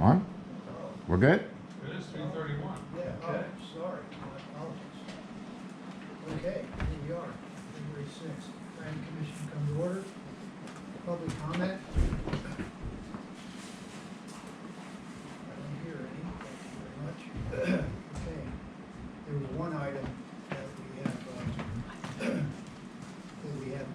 On? We're good? It is 3:31. Yeah, oh, Okay. sorry, my apologies. Okay, here we are, February 6th. Planning Commission come to order. Public comment? I don't hear any, thank you very much. Okay, there was one item that we have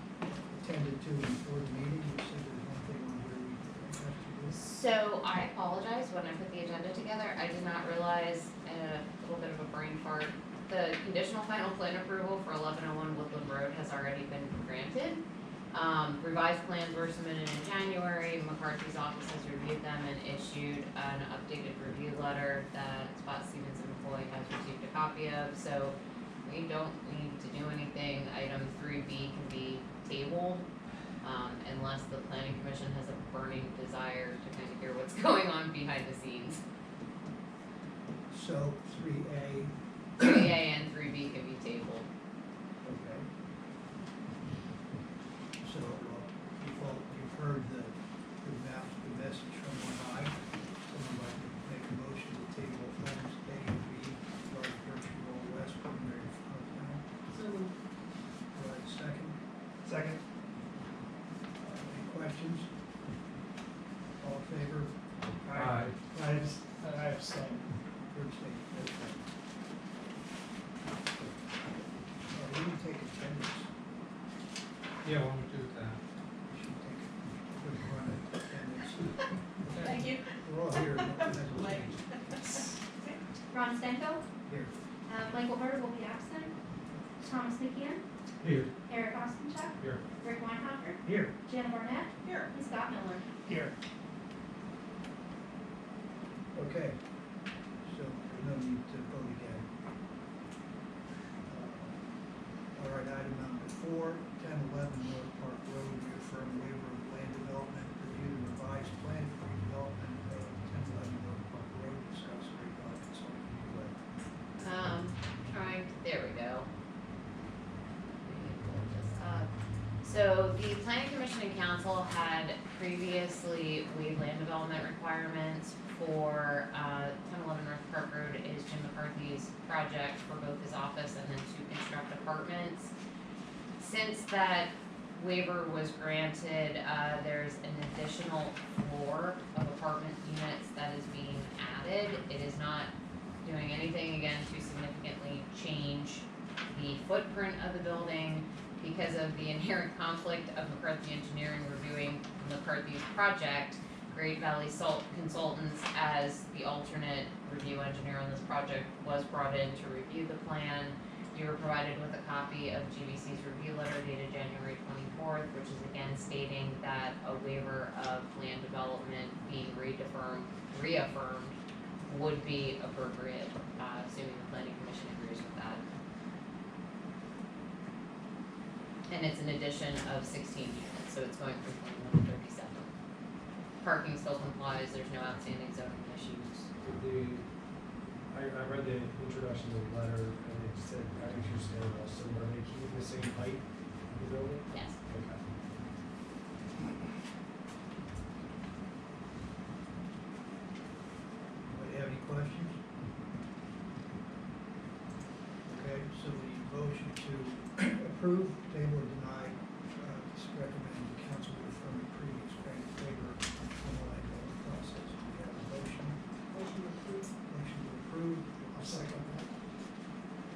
attended to before the meeting. You said there's one thing on here we have to do. So I apologize, when I put the agenda together, I did not realize, a little bit of a brain fart, the conditional final plan approval for 1101 Woodland Road has already been granted. Revised plans were submitted in January. McCarthy's office has reviewed them and issued an updated review letter that Spot Stevens and McCoy has received a copy of, so we don't need to do anything. Item 3B can be tabled, unless the planning commission has a burning desire to kind of hear what's going on behind the scenes. So 3A, 3A and 3B can be tabled. okay. So, you've heard the message from on high. Someone like to make a motion to table items A and B, regarding Berkshire Roll West preliminary plan. So moved. Do I have a second? Second. Any questions? All in favor? Aye. I abstain. Third state, okay. We can take attendance. Yeah, why don't we do that? We should take a quick run at attendance. Thank you. We're all here. Nothing hasn't Late. changed. Ron Stanko, Here. Blake Goldberg will be absent. Thomas McKeon, Here. Eric Ostenchuck, Here. Rick Weinhopper, Here. Jana Barnett, Here. and Scott Miller. Here. Okay, so there's no need to vote again. All right, item number 4, 1011 North Park Road, reaffirm waiver of land development, review the revised plan for redevelopment of 1011 North Park Road, discuss redevelopment, so There we go. Let me pull this up. So the planning commission and council had previously waived land development requirements for 1011 North Park Road. It is Jim McCarthy's project for both his office and then to construct apartments. Since that waiver was granted, there's an additional floor of apartment units that is being added. It is not doing anything again to significantly change the footprint of the building because of the inherent conflict of McCarthy Engineering reviewing McCarthy's project. Great Valley Salt Consultants, as the alternate review engineer on this project, was brought in to review the plan. You were provided with a copy of GVC's review letter dated January 24th, which is again stating that a waiver of land development being reaffirmed would be appropriate, assuming the planning commission agrees with that. And it's an addition of 16 units, so it's going from 21 to 37. Parking still complies, there's no outstanding zoning issues. I read the introduction to the letter and it said having 2 stairwells, so are they keeping the same height of the building? Yes. Okay. Anybody have any questions? Okay, so the motion to approve, table, or deny, recommend the council to affirm the previous granted waiver on the land development process. We have a motion. Motion approved. Motion to approve. I'll second that. Do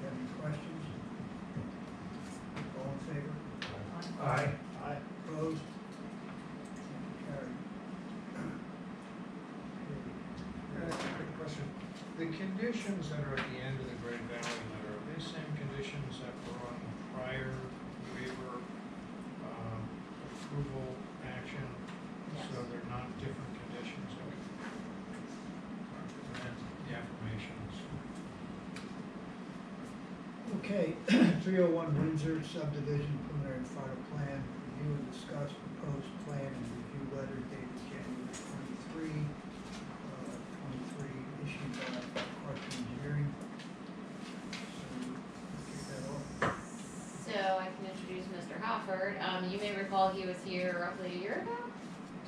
you have any questions? All in favor? Aye. Aye. Opposed? Carried. Can I ask a quick question? The conditions that are at the end of the Great Valley letter, are they same conditions that were on the prior waiver, approval action? So they're not different conditions, okay? And then the affirmations. Okay, 301 Windsor subdivision preliminary and final plan, review and discuss proposed plan and review letter dated January 23, 23, issued by McCarthy Engineering. So, kick that off. So I can introduce Mr. Halford. You may recall he was here roughly a year ago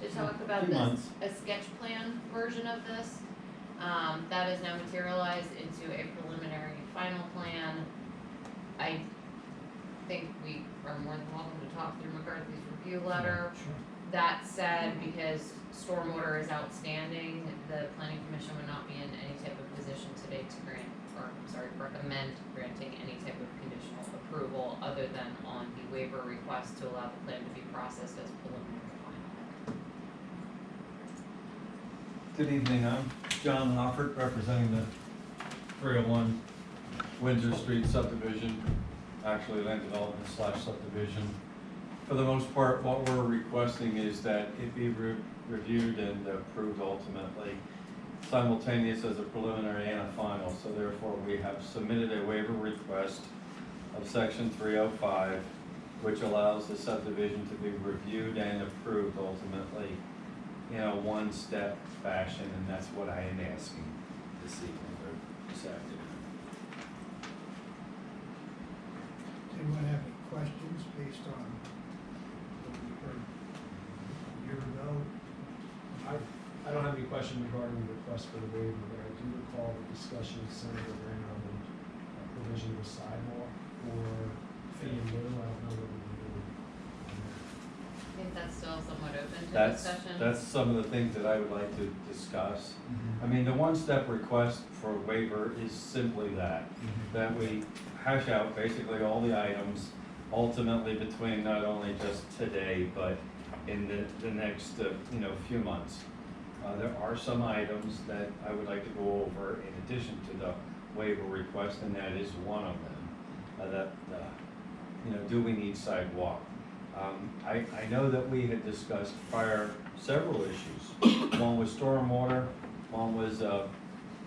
to to talk about Few this, months. a sketch plan version of this. That is now materialized into a preliminary final plan. I think we are more than welcome to talk through McCarthy's review letter. Sure. That said, because stormwater is outstanding, the planning commission would not be in any type of position today to grant, or, I'm sorry, recommend granting any type of conditional approval other than on the waiver request to allow the plan to be processed as preliminary final. Good evening, I'm John Hoffert, representing the 301 Windsor Street subdivision, actually land development / subdivision. For the most part, what we're requesting is that it be reviewed and approved ultimately, simultaneous as a preliminary and a final. So therefore, we have submitted a waiver request of section 305, which allows the subdivision to be reviewed and approved ultimately in a one-step fashion, and that's what I am asking this evening or this afternoon. Does anyone have any questions based on what we heard a year ago? I don't have any question regarding the request for the waiver, but I do recall the discussion centered around a provision of a sidewalk or fee in lieu. I don't know what we can do on that. I think that's still somewhat open to That's discussion. some of the things that I would like to discuss. I mean, the one-step request for waiver is simply that we hash out basically all the items ultimately between not only just today, but in the next, few months. There are some items that I would like to go over in addition to the waiver request, and that is one of them. Do we need sidewalk? I know that we had discussed prior several issues. One was stormwater, one was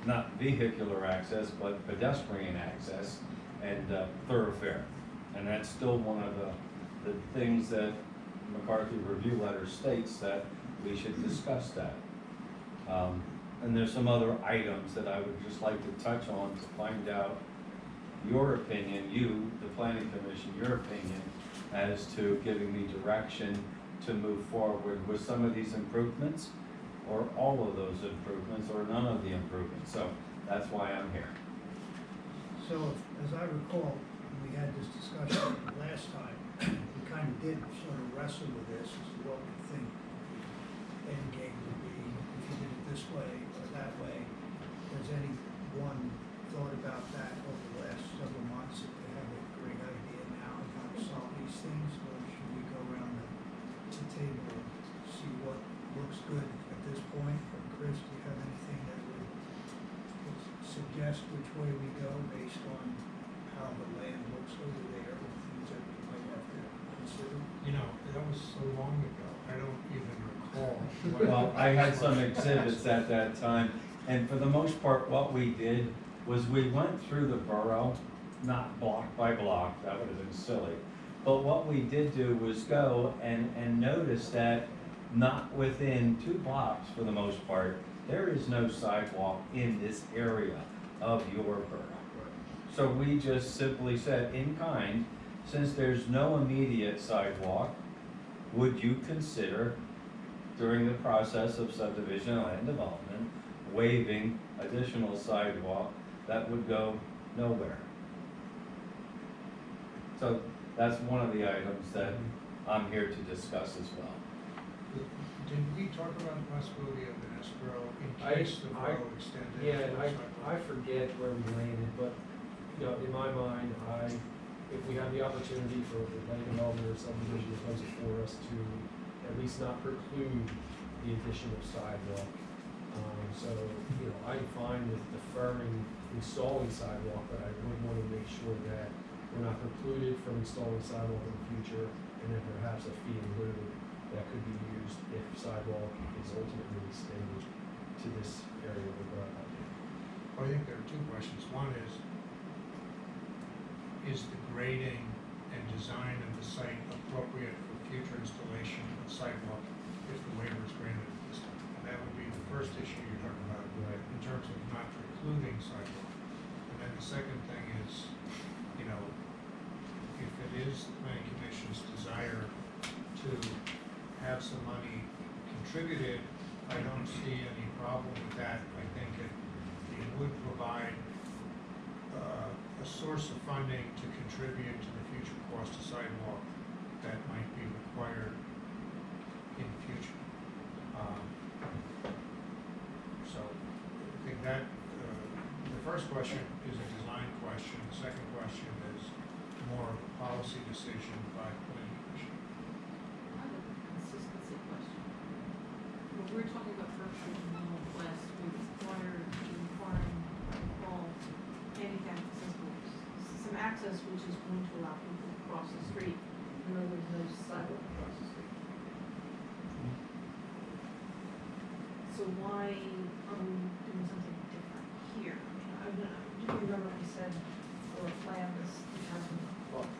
not vehicular access, but pedestrian access and thoroughfare. And that's still one of the things that McCarthy review letter states that we should discuss that. And there's some other items that I would just like to touch on to find out your opinion, you, the planning commission, your opinion as to giving me direction to move forward with some of these improvements or all of those improvements or none of the improvements. So that's why I'm here. So, as I recall, when we had this discussion last time, we kind of did sort of wrestle with this as to what we think the end game would be, if you did it this way or that way. Has anyone thought about that over the last several months? If they have a great idea now on how to solve these things, or should we go around the table and see what looks good at this point? Or Chris, do you have anything that would suggest which way we go based on how the land looks over there and things that we might have to consider? That was so long ago, I don't even recall. Well, I had some exhibits at that time, and for the most part, what we did was we went through the borough, not block by block, that would have been silly. But what we did do was go and notice that not within 2 blocks, for the most part, there is no sidewalk in this area of your borough. So we just simply said, in kind, since there's no immediate sidewalk, would you consider, during the process of subdivision and land development, waiving additional sidewalk that would go nowhere? So that's one of the items that I'm here to discuss as well. Did we talk about the possibility of an escrow in I- case the I- road extended? Yeah, to the sidewalk? I forget where we landed, but, in my mind, if we have the opportunity for the land development or subdivision to pose it for us to at least not preclude the addition of sidewalk. So, I'm fine with deferring installing sidewalk, but I would want to make sure that we're not precluded from installing sidewalk in the future, and then perhaps a fee in lieu that could be used if sidewalk is ultimately extended to this area of the borough. Well, I think there are 2 questions. One is the grading and design of the site appropriate for future installation of sidewalk if the waiver is granted at this time? And that would be the first issue you're talking about, Right. in terms of not precluding sidewalk. And then the second thing is, if it is the planning commission's desire to have some money contributed, I don't see any problem with that. I think it would provide a source of funding to contribute to the future cost of sidewalk that might be required in the future. So I think that, the first question is a design question, the second question is more of a policy decision by the planning commission. I have a consistency question. When we're talking about Berkshire and Mill West, we requiring all handicap accessible, some access which is going to allow people to cross the street, in other words, no sidewalk across the street. So why are we doing something different here? Do you remember we said, or a plan this, to have them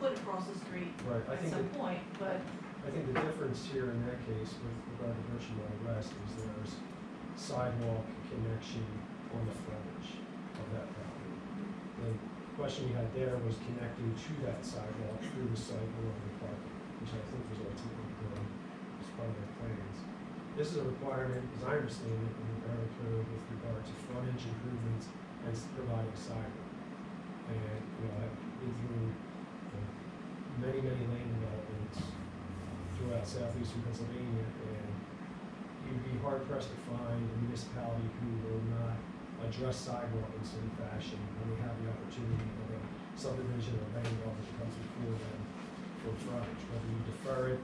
put across the street Right, I at think some that- point, but I think the difference here in that case with regard to Berkshire Mile West is there's sidewalk connection on the frontage of that property. The question we had there was connecting to that sidewalk through the site along the parking, which I think was ultimately done as part of their plans. This is a requirement, as I understand it, in the borough code with regard to frontage improvements and providing sidewalk. And, I've been through many land developments throughout southeastern Pennsylvania, and you'd be hard pressed to find a municipality who will not address sidewalk in some fashion when they have the opportunity of a subdivision or land development that comes before them for frontage, whether you defer it,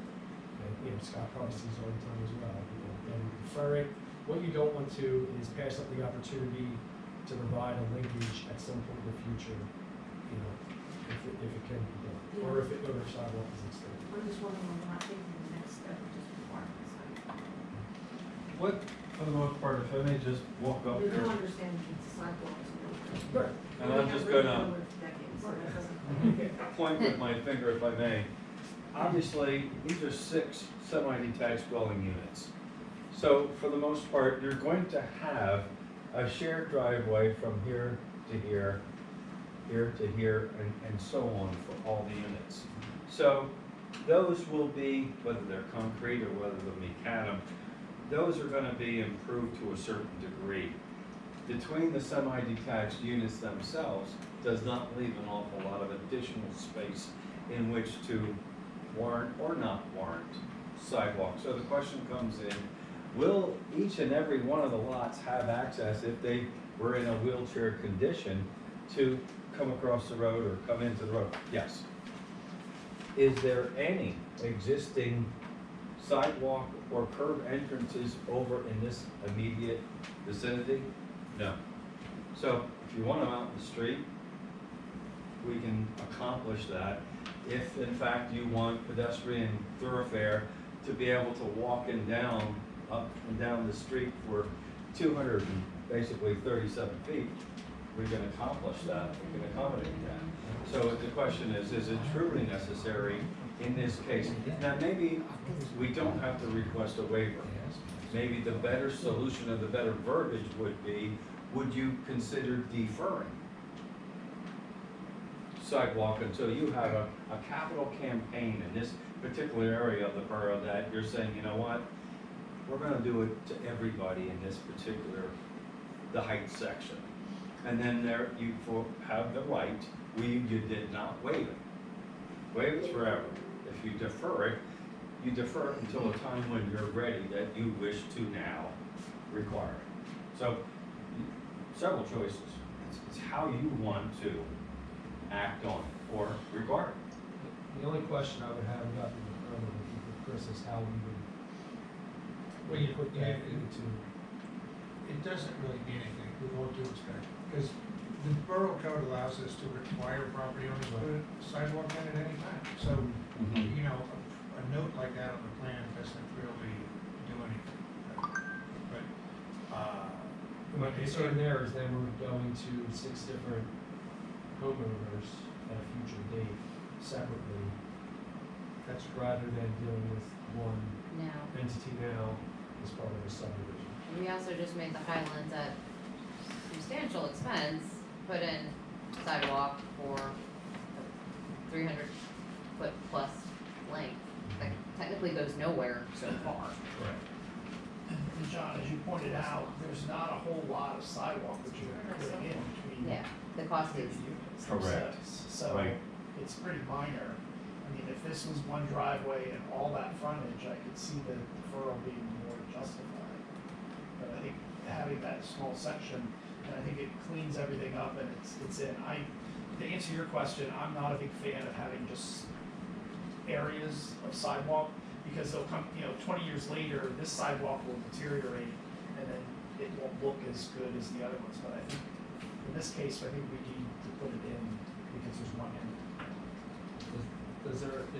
and Scott probably sees all the time as well, whether you defer it. What you don't want to is pass up the opportunity to provide a linkage at some point in the future, if it can be done, or if sidewalk is extended. I'm just wondering why we're not taking the next step of just requiring the sidewalk. What, for the most part, if I may just walk up We do here, understand that the sidewalk is no. Right. and I'm just gonna Decades, so that doesn't. point with my finger if I may. Obviously, these are 6 semi-detached dwelling units. So for the most part, you're going to have a shared driveway from here to here, here to here, and so on for all the units. So those will be, whether they're concrete or whether they'll be macadam, those are gonna be improved to a certain degree. Between the semi-detached units themselves does not leave an awful lot of additional space in which to warrant or not warrant sidewalk. So the question comes in, will each and every one of the lots have access, if they were in a wheelchair condition, to come across the road or come into the road? Yes. Is there any existing sidewalk or curb entrances over in this immediate vicinity? No. So if you want them out in the street, we can accomplish that. If in fact you want pedestrian thoroughfare to be able to walk and down, up and down the street for 237 feet, we can accomplish that, we can accommodate that. So the question is it truly necessary in this case? Now, maybe we don't have to request a waiver. Maybe the better solution or the better verbiage would be, would you consider deferring sidewalk until you have a capital campaign in this particular area of the borough that you're saying, you know what, we're gonna do it to everybody in this particular, the Heights section. And then there, you have the right, you did not waive it. Waive it forever. If you defer it until a time when you're ready that you wish to now require it. So, several choices. It's how you want to act on it or regard it. The only question I would have about with Chris is how we would put that into. It doesn't really mean anything, with all due respect, because the borough code allows us to require property owners to put a sidewalk in at any time. So, you know, a note like that on the plan doesn't really do anything. But, My concern there is then we're going to 6 different homeowners at a future date separately, that's rather than dealing with one Now, entity now as part of a subdivision. we also just made the Highlands at substantial expense, put in sidewalk for 300-foot plus length that technically goes nowhere so far. Right. pointed out, there's not a whole lot of sidewalk that you're putting in between. Yeah, the cost between is, the units Correct. themselves. So Right. it's pretty minor. I mean, if this was one driveway and all that frontage, I could see the deferral being more justified. But I think having that small section, and I think it cleans everything up and it's in. To answer your question, I'm not a big fan of having just areas of sidewalk, because they'll come, 20 years later, this sidewalk will deteriorate, and then it won't look as good as the other ones, but I think, in this case, I think we need to put it in, because there's one in.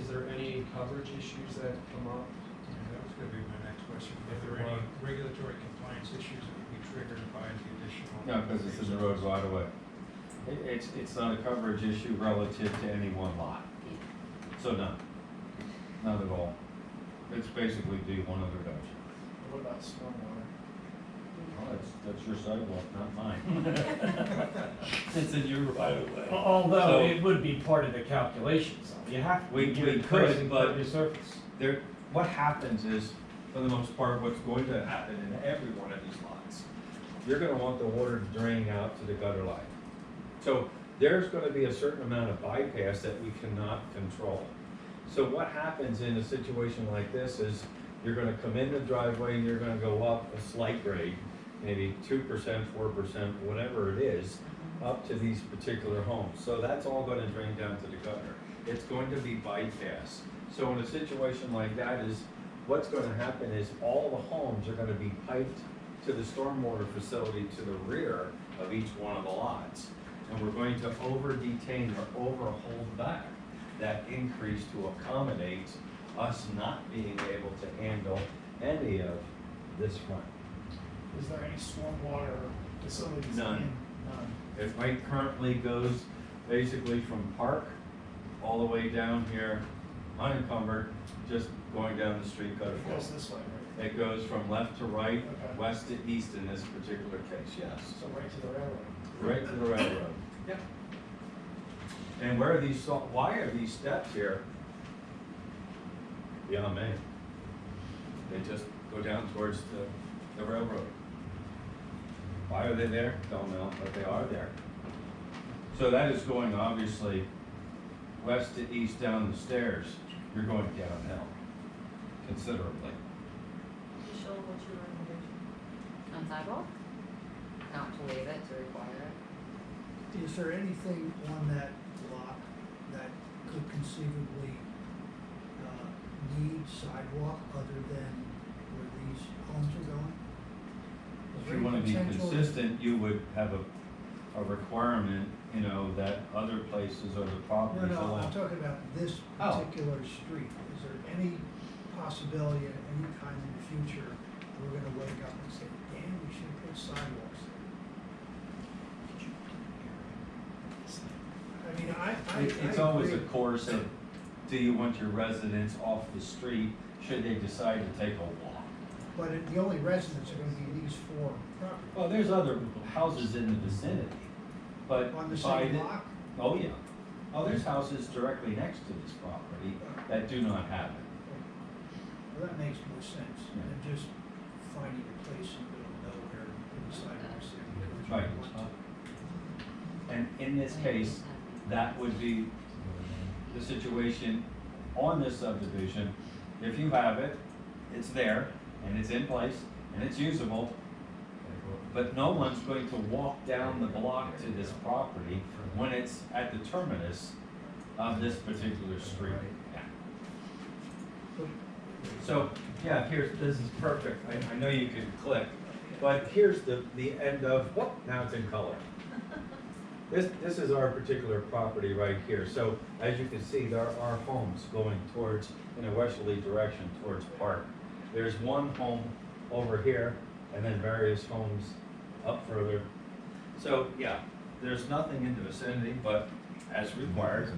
Is there any coverage issues that come up? Yeah, that was gonna be my next question. If there are any regulatory compliance issues that would be triggered by the additional? No, because it's in the road right away. It's not a coverage issue relative to any one lot. So none, not at all. It's basically D1 of the Dutch. What about stormwater? Oh, that's your sidewalk, not mine. It's in your right of way. Although So- it would be part of the calculations, though. You have to. We give it could, crazy but- impervious surface. There, what happens is, for the most part, what's going to happen in every one of these lots, you're gonna want the water draining out to the gutter line. So there's gonna be a certain amount of bypass that we cannot control. So what happens in a situation like this is, you're gonna come in the driveway and you're gonna go up a slight grade, maybe 2%, 4%, whatever it is, up to these particular homes. So that's all gonna drain down to the gutter. It's going to be bypass. So in a situation like that is, what's gonna happen is all the homes are gonna be piped to the stormwater facility to the rear of each one of the lots. And we're going to over-detain or over-hold back that increase to accommodate us not being able to handle any of this front. Is there any stormwater facilities in? None. None. It right currently goes basically from Park all the way down here, unencumbered, just going down the street gutter It flow. goes this way, right? It goes from left to right, Okay. west to east in this particular case, yes. So right to the railroad. Right to the railroad. Yep. And where are these, why are these steps here? Beyond me. They just go down towards the railroad. Why are they there? Don't know, but they are there. So that is going obviously west to east down the stairs. You're going downhill considerably. Michelle, what's your recommendation? on sidewalk? Not to waive it, to require it. Is there anything on that block that could conceivably need sidewalk other than where these homes are going? Is If there you wanna be potential- consistent, you would have a requirement, that other places or the No, properties no, along. I'm talking about this Oh. particular street. Is there any possibility at any time in the future, we're gonna wake up and say, damn, we should put sidewalks there? I mean, I It's always a agree. course of, do you want your residents off the street, should they decide to take a walk? But the only residents are gonna be these four properties. Well, there's other houses in the vicinity, but On the by same the- block? Oh, yeah. Oh, there's houses directly next to this property that do not have it. Well, that makes more sense Yeah. than just finding a place in the middle of nowhere and putting sidewalks there. Right. And in this case, that would be the situation on this subdivision. If you have it, it's there, and it's in place, and it's usable, but no one's going to walk down the block to this property when it's at the terminus of this particular street. So, yeah, this is perfect. I know you can click, but here's the end of, whoop, now it's in color. This is our particular property right here. So as you can see, there are homes going towards, in a westerly direction towards Park. There's one home over here and then various homes up further. So yeah, there's nothing in the vicinity, but as required.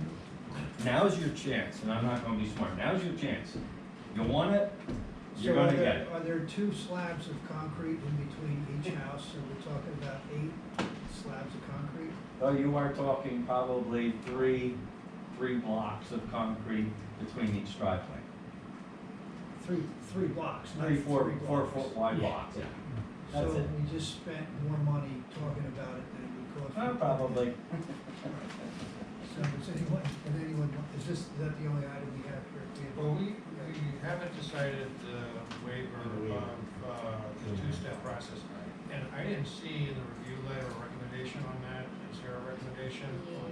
Now's your chance, and I'm not gonna be smart. Now's your chance. You want it, you're So are gonna there- get it. Are there 2 slabs of concrete in between each house, so we're talking about 8 slabs of concrete? Oh, you are talking probably three blocks of concrete between each driveway. three blocks, not Three, three four blocks. foot wide Yeah. blocks. So That's it. we just spent more money talking about it than it would cost. Probably. So is anyone, is that the only item we have here? Well, we haven't decided the waiver of the two-step process. And I didn't see in the review letter a recommendation on that. Is there a recommendation on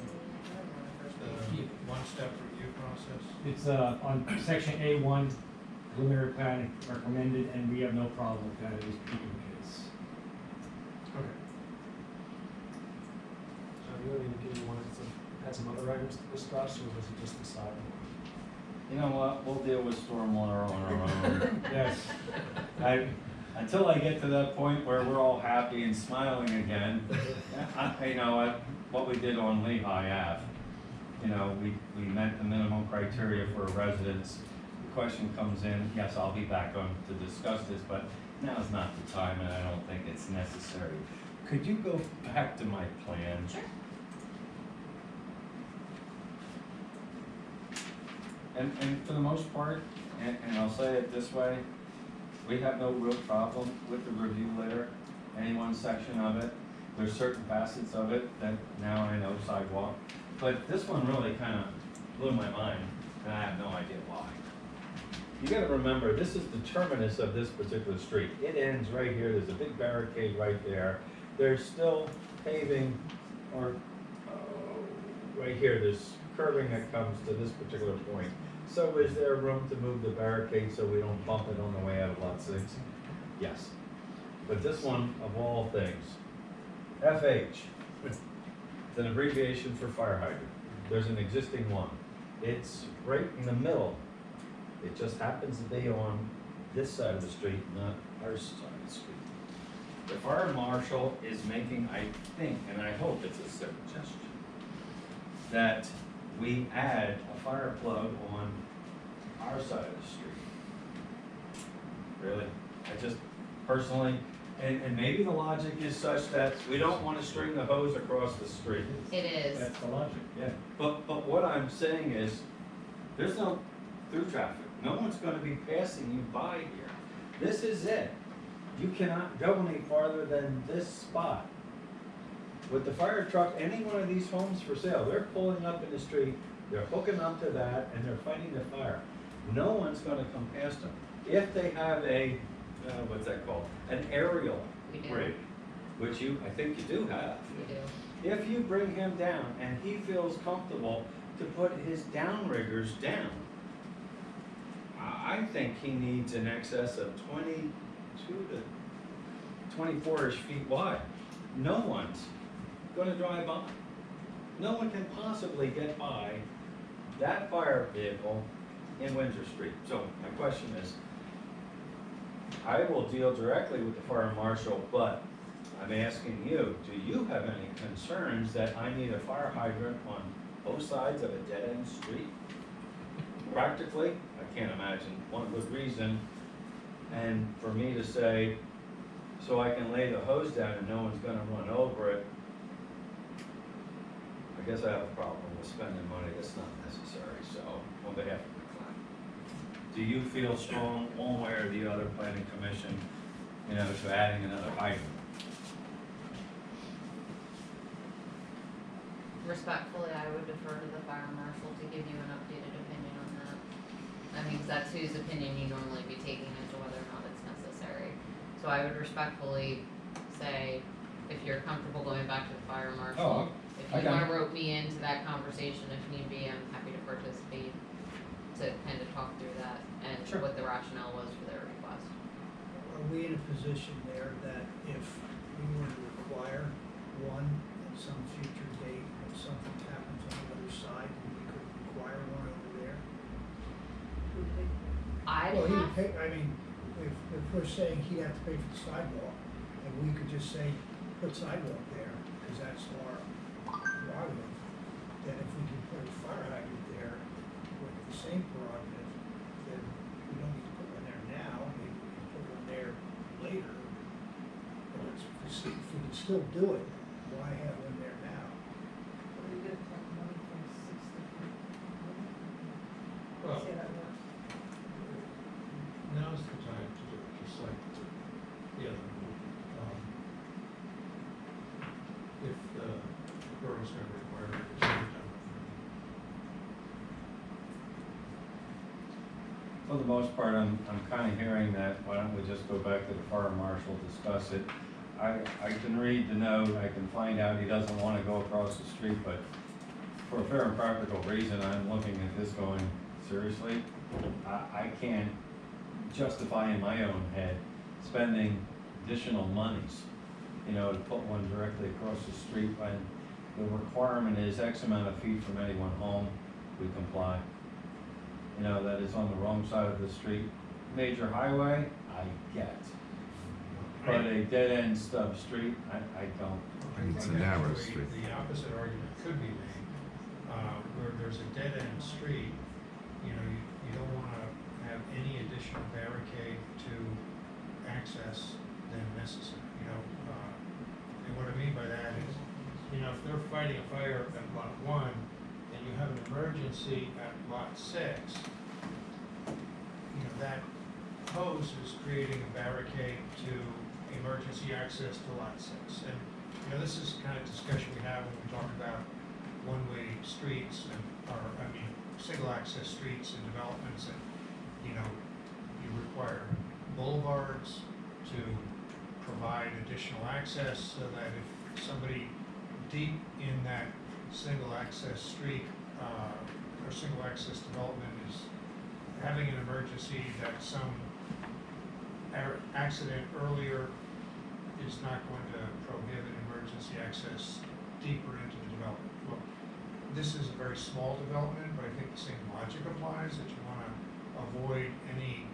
the one-step review process? It's, on section A1, preliminary plan recommended, and we have no problem with that, it is keeping the case. Okay. So you only do you want to add some other items to discuss, or was it just the sidewalk? You know what, we'll deal with stormwater on our own. Yes. Until I get to that point where we're all happy and smiling again, what we did on Lehigh Ave, we met the minimum criteria for residents. The question comes in, yes, I'll be back on to discuss this, but now's not the time and I don't think it's necessary. Could you go back to my plan? Sure. And for the most part, and I'll say it this way, we have no real problem with the review letter, any one section of it. There's certain facets of it that now I know sidewalk, but this one really kind of blew my mind, and I have no idea why. You gotta remember, this is the terminus of this particular street. It ends right here, there's a big barricade right there. There's still paving, or, right here, there's curving that comes to this particular point. So is there room to move the barricade so we don't bump it on the way out of lot 6? Yes. But this one, of all things, FH, it's an abbreviation for fire hydrant. There's an existing one. It's right in the middle. It just happens to be on this side of the street, not our side of the street. The fire marshal is making, I think, and I hope it's a suggestion, that we add a fire plug on our side of the street. Really? I just personally, and maybe the logic is such that we don't want to string the hose across the street. It is. That's the logic, yeah. But what I'm saying is, there's no through traffic. No one's gonna be passing you by here. This is it. You cannot go any farther than this spot. With the fire truck, any one of these homes for sale, they're pulling up in the street, they're hooking up to that, and they're fighting the fire. No one's gonna come past them. If they have a, what's that called? An aerial We do. rig, which I think you do have. We do. If you bring him down and he feels comfortable to put his downriggers down, I think he needs in excess of 22 to 24-ish feet wide. No one's gonna drive by. No one can possibly get by that fire vehicle in Windsor Street. So my question is, I will deal directly with the fire marshal, but I'm asking you, do you have any concerns that I need a fire hydrant on both sides of a dead-end street? Practically, I can't imagine one good reason, and for me to say, so I can lay the hose down and no one's gonna run over it, I guess I have a problem with spending money that's not necessary, so on behalf of the client. Do you feel strong one way or the other, planning commission, to adding another hydrant? Respectfully, I would defer to the fire marshal to give you an updated opinion on that. I mean, 'cause that's whose opinion you normally be taking into whether or not it's necessary. So I would respectfully say, if you're comfortable going back to the fire marshal, if you okay. wanna rope me into that conversation, if need be, I'm happy to participate to kind of talk through that and Sure. what the rationale was for their request. Are we in a position there that if we were to require one at some future date, if something happens on the other side, we could require one over there? I'd Well, he would have, pay, I mean, if we're saying he'd have to pay for the sidewalk, and we could just say, put sidewalk there, because that's our prerogative, then if we can put a fire hydrant there with the same prerogative, then we don't need to put one there now, maybe we can put one there later. But if we can still do it, why have one there now? Well, borough's gonna require it, it should be done. For the most part, I'm kind of hearing that, why don't we just go back to the fire marshal, discuss it? I can read the note, I can find out he doesn't want to go across the street, but for a fair and practical reason, I'm looking at this going, seriously? I can't justify in my own head spending additional monies, you know, to put one directly across the street when the requirement is X amount of feet from any one home, we comply. You know, that is on the wrong side of the street. Major highway, I get. But a dead-end stub street, I don't. I It's think a narrow actually street. The opposite argument could be made, where there's a dead-end street, you know, you don't wanna have any additional barricade to access than necessary, you know? And what I mean by that is, you know, if they're fighting a fire at lot 1, and you have an emergency at lot 6, you know, that hose is creating a barricade to emergency access to lot 6. And, you know, this is the kind of discussion we have when we talk about one-way streets and, single access streets and developments, and, you know, you require boulevards to provide additional access so that if somebody deep in that single access street, or single access development is having an emergency, that some accident earlier is not going to prohibit emergency access deeper into the development. Look, this is a very small development, but I think the same logic applies, that you wanna avoid any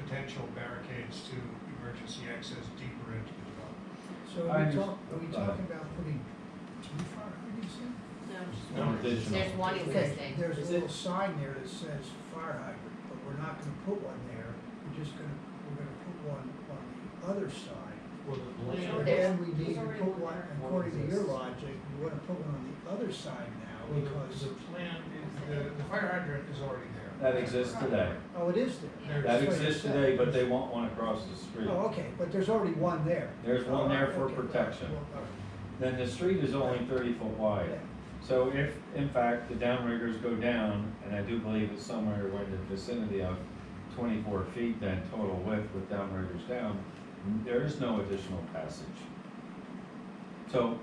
potential barricades to emergency access deeper into the development. So are we talking about putting 2 fire hydrants in? No, just No one. additional. There's one existing. There's Is a little it- sign there that says fire hydrant, but we're not gonna put one there, we're gonna put one on the other side. Well, the There's plan, already- And we need there's to already put one one, there. according to your exists. logic, we wanna put one on the other side now, well, because, the plan, the fire hydrant is already there. That exists today. oh, it is there. That That's what you exists said. today, but they want one across the street. Oh, okay, but there's already one there. There's one there for Okay, protection. well, all right. Then the street is only 30 foot wide. Yeah. So if, in fact, the downriggers go down, and I do believe it's somewhere in the vicinity of 24 feet then total width with downriggers down, there is no additional passage. So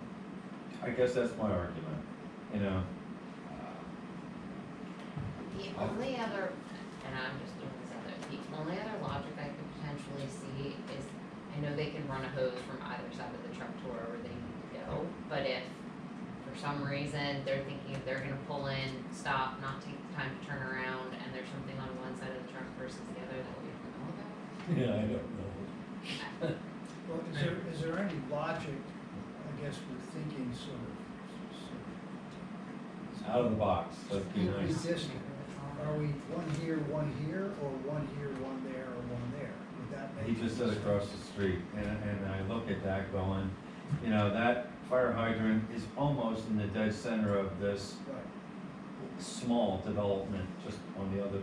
I guess that's my argument, you know. The only other, and I'm just doing this other, the only other logic I could potentially see is, I know they can run a hose from either side of the truck to wherever they need to go, but if for some reason they're thinking they're gonna pull in, stop, not take the time to turn around, and there's something on one side of the truck versus the other that we don't know about. Yeah, I don't know. Well, is there any logic, I guess we're thinking sort of Out of the box, that'd be nice. equidistant? Are we one here, or one here, one there, or one there? Would that make? He just said across the street, and I look at that going, you know, that fire hydrant is almost in the dead center of this Right. small development, just on the other,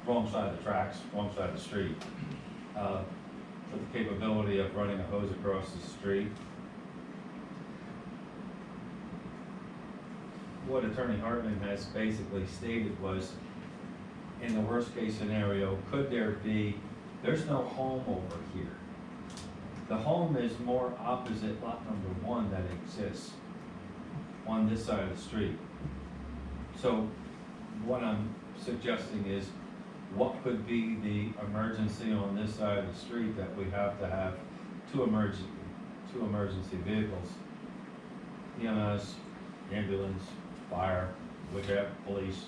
wrong side of the tracks, wrong side of the street. With the capability of running a hose across the street. What Attorney Hartman has basically stated was, in the worst case scenario, could there be, there's no home over here. The home is more opposite lot number 1 that exists on this side of the street. So what I'm suggesting is, what could be the emergency on this side of the street that we have to have two emergency vehicles? EMS, ambulance, fire, whichever, police,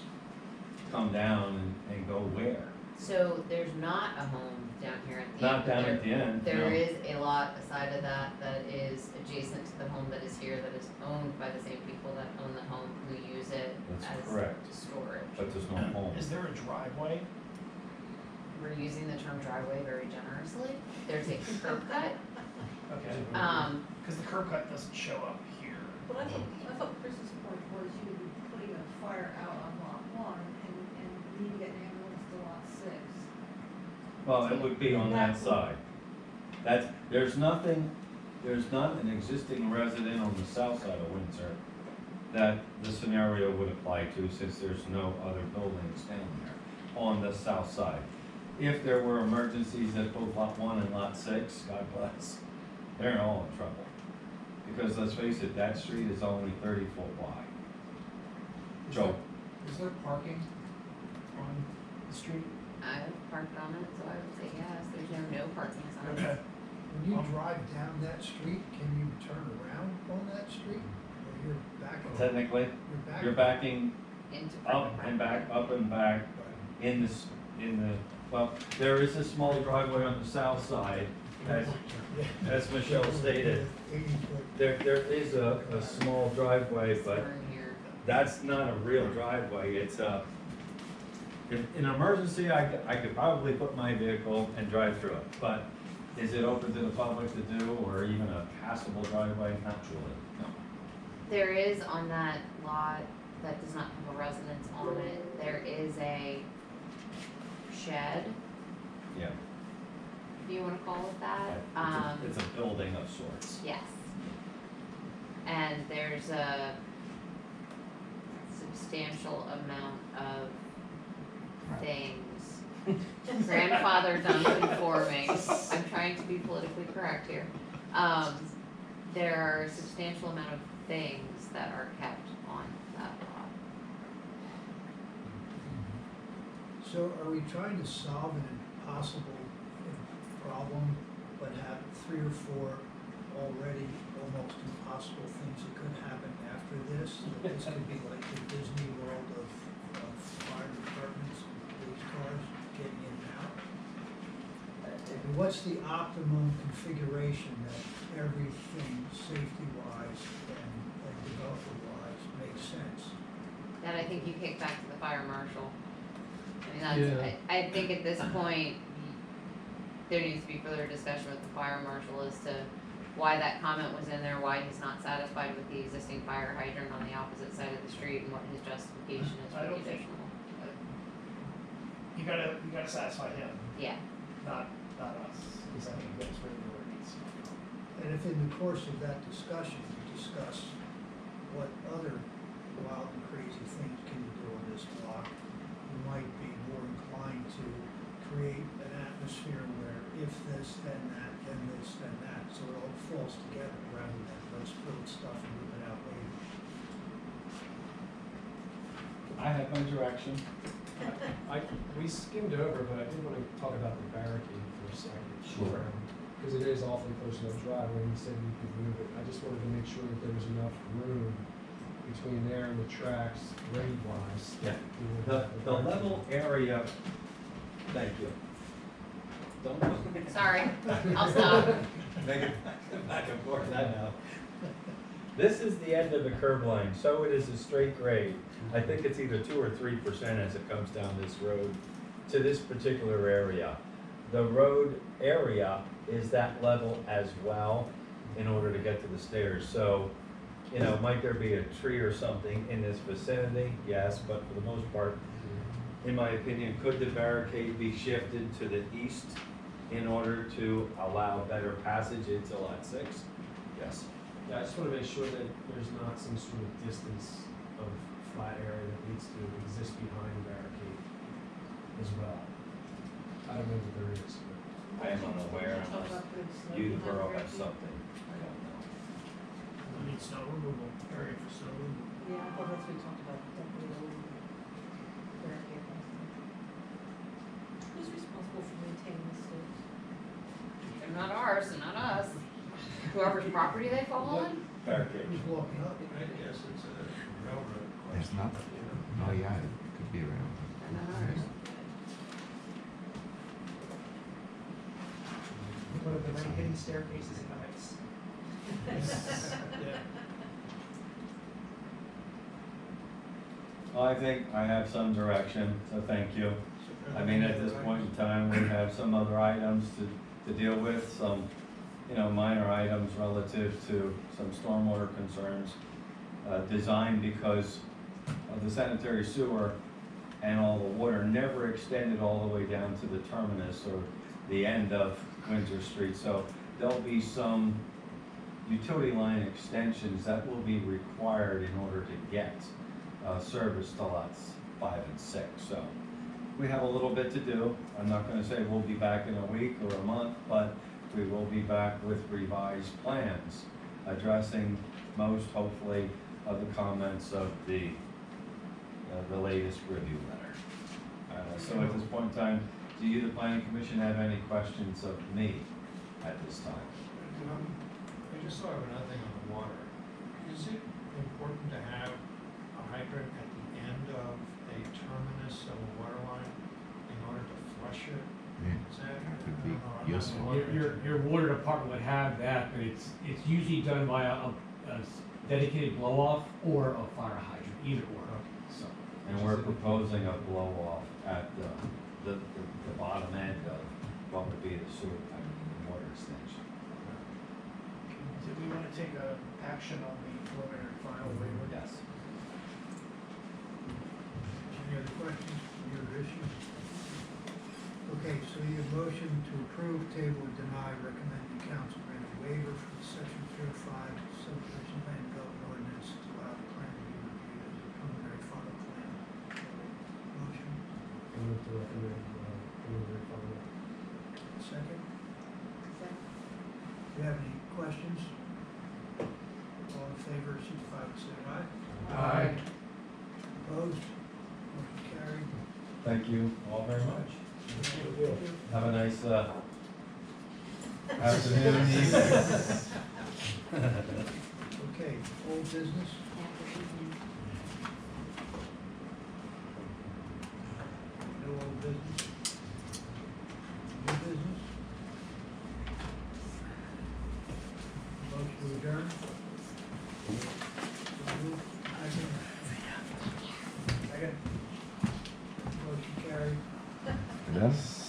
come down and go where? So there's not a home down here at the end. Not down at the end, There no. is a lot aside of that that is adjacent to the home that is here, that is owned by the same people that own the home who use it That's as correct. storage. But there's no home. Is there a driveway? We're using the term driveway very generously. There's a curb cut. Okay. Mm-hmm. Cause the curb cut doesn't show up here. But I thought Chris's point was you would be putting a fire out on lot 1 and needing an ambulance to lot 6. Well, it would be on that That's- side. There's nothing there's not an existing resident on the south side of Windsor that the scenario would apply to, since there's no other buildings down there on the south side. If there were emergencies at both lot 1 and lot 6, God bless, they're all in trouble. Because let's face it, that street is only 30 foot wide. Joe? Is there parking on the street? I've parked on it, so I would say yes, there's no parking signs. Okay. When you drive down that street, can you turn around on that street? Or you're backing? Technically, you're backing Into up and back, up and back in this, well, there is a small driveway on the south side, as Michelle stated. 80 foot. There is a small driveway, but Turn here. that's not a real driveway, it's a, in an emergency, I could probably put my vehicle and drive through it, but is it open to the public to do, or even a passable driveway? Not truly, no. There is on that lot that does not have a residence on it, there is a shed, Yeah. if you wanna call it that. It's a building of sorts. Yes. And there's a substantial amount of things. Grandfather non-conforming, I'm trying to be politically correct here. There are a substantial amount of things that are kept on that lot. So are we trying to solve an impossible problem, but have 3 or 4 already almost impossible things that could happen after this? That this could be like the Disney World of fire departments and police cars getting in and out? And what's the optimum configuration that everything safety-wise and developer-wise makes sense? That I think you kick back to the fire marshal. I mean, that's, I think at this point, there needs to be further discussion with the fire marshal as to why that comment was in there, why he's not satisfied with the existing fire hydrant on the opposite side of the street, and what his justification is I for the don't think- additional. You gotta satisfy him, Yeah, not us, because I think that's really where it needs to go. And if in the course of that discussion, you discuss what other wild and crazy things can you do on this block, you might be more inclined to create an atmosphere where if this, then that, then this, then that, so it all falls together rather than let's build stuff and move it out later. I have my direction. We skimmed over, but I did want to talk about the barricade for a second. Sure. Because it is awfully close to the driveway, and you said you could move it. I just wanted to make sure that there was enough room between there and the tracks, grade-wise. Yeah. You would The have the level area, thank you. Don't. sorry, I'll stop. Make it back and forth, I know. This is the end of the curb line, so it is a straight grade. I think it's either 2 or 3% as it comes down this road to this particular area. The road area is that level as well in order to get to the stairs. So, you know, might there be a tree or something in this vicinity? Yes, but for the most part, in my opinion, could the barricade be shifted to the east in order to allow better passage into lot 6? Yes. Yeah, I just want to make sure that there's not some sort of distance of flat area that needs to exist behind the barricade as well. I don't know that there is, but. I am unaware Talk unless about the snow you, the behind borough, the has barricade. something. I don't know. We need snow removal, area for snow removal. Yeah, I thought that's what we talked about, definitely the barricade. Who's responsible for maintaining the slopes? They're not ours, and not us. Whoever's property they fall on? Barricade. Who's walking up? I guess it's a railroad There's question. nothing. Oh, yeah, it could be around. They're not ours. One of the many hidden staircases in the heights. Yeah. Well, I think I have some direction, so thank you. I mean, at this point in time, we have some other items to deal with, some, you know, minor items relative to some stormwater concerns. Designed because of the sanitary sewer and all the water never extended all the way down to the terminus or the end of Windsor Street. So there'll be some utility line extensions that will be required in order to get service to lots 5 and 6. So we have a little bit to do. I'm not gonna say we'll be back in a week or a month, but we will be back with revised plans addressing most, hopefully, of the comments of the latest review letter. So at this point in time, do you, the planning commission, have any questions of me at this time? I just thought of another thing on the water. Is it important to have a hydrant at the end of a terminus of a water line in order to flush it? Yeah. Is that? Could be I don't know, I'm not useful. an Your water department would have that, but it's usually done by a dedicated blow off or a fire hydrant, either or, so. And we're proposing a blow off at the bottom end of what would be the sewer pipe and the water extension. Do we wanna take a action on the preliminary final waiver? Yes. Any other questions, any other issues? Okay, so you have motion to approve, table, or deny, recommend the council grant a waiver for the section 305 subdivision plan development ordinance to allow the plan to be reviewed as a preliminary final plan. Motion, I move to recommend, preliminary final. second. Do you have any questions? All in favor, signify by saying aye. Aye. Opposed? Motion carried. Thank you all very much. Thank you. Have a nice afternoon, evening. Okay, old business? No old business? New business? Motion to adjourn? So moved. Second. Motion carried. Yes.